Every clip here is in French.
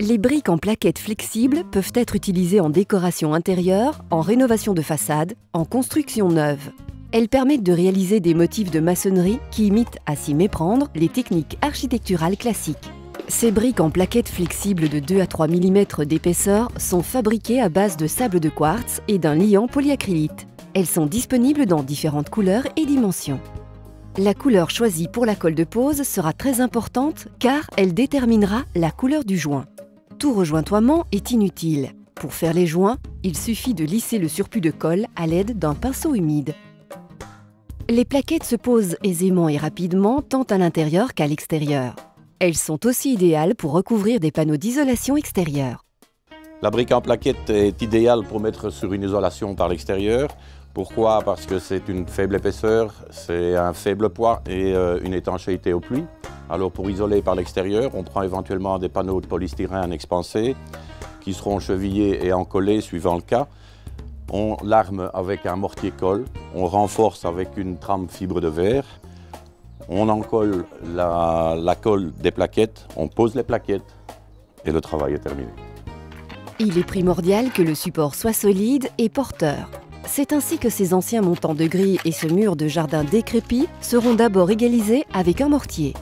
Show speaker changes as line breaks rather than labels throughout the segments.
Les briques en plaquettes flexibles peuvent être utilisées en décoration intérieure, en rénovation de façade, en construction neuve. Elles permettent de réaliser des motifs de maçonnerie qui imitent, à s'y méprendre, les techniques architecturales classiques. Ces briques en plaquettes flexibles de 2 à 3 mm d'épaisseur sont fabriquées à base de sable de quartz et d'un liant polyacrylite. Elles sont disponibles dans différentes couleurs et dimensions. La couleur choisie pour la colle de pose sera très importante car elle déterminera la couleur du joint. Tout rejointoiement est inutile. Pour faire les joints, il suffit de lisser le surplus de colle à l'aide d'un pinceau humide. Les plaquettes se posent aisément et rapidement tant à l'intérieur qu'à l'extérieur. Elles sont aussi idéales pour recouvrir des panneaux d'isolation extérieure.
La brique en plaquette est idéale pour mettre sur une isolation par l'extérieur. Pourquoi? Parce que c'est une faible épaisseur, c'est un faible poids et une étanchéité aux pluies. Alors pour isoler par l'extérieur, on prend éventuellement des panneaux de polystyrène expansés qui seront chevillés et encollés suivant le cas. On l'arme avec un mortier-colle, on renforce avec une trame fibre de verre, on encolle la colle des plaquettes, on pose les plaquettes et le travail est terminé.
Il est primordial que le support soit solide et porteur. C'est ainsi que ces anciens montants de grilles et ce mur de jardin décrépit seront d'abord égalisés avec un mortier.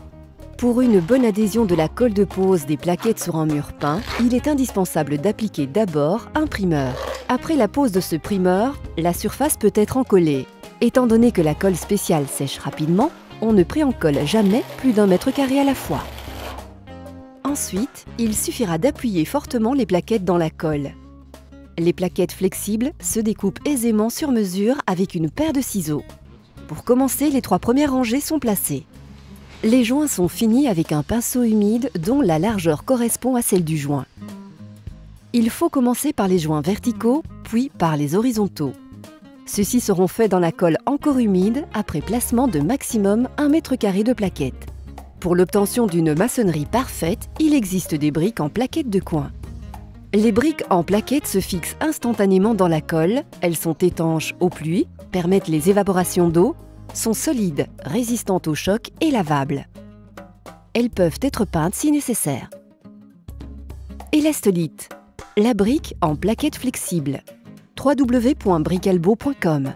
Pour une bonne adhésion de la colle de pose des plaquettes sur un mur peint, il est indispensable d'appliquer d'abord un primeur. Après la pose de ce primeur, la surface peut être encollée. Étant donné que la colle spéciale sèche rapidement, on ne pré-encolle jamais plus d'1 mètre carré à la fois. Ensuite, il suffira d'appuyer fortement les plaquettes dans la colle. Les plaquettes flexibles se découpent aisément sur mesure avec une paire de ciseaux. Pour commencer, les 3 premières rangées sont placées. Les joints sont finis avec un pinceau humide dont la largeur correspond à celle du joint. Il faut commencer par les joints verticaux, puis par les horizontaux. Ceux-ci seront faits dans la colle encore humide après placement de maximum 1 mètre carré de plaquettes. Pour l'obtention d'une maçonnerie parfaite, il existe des briques en plaquettes de coin. Les briques en plaquettes se fixent instantanément dans la colle, elles sont étanches aux pluies, permettent les évaporations d'eau, sont solides, résistantes au choc et lavables. Elles peuvent être peintes si nécessaire. Elastolite, la brique en plaquettes flexibles. www.briqualbo.com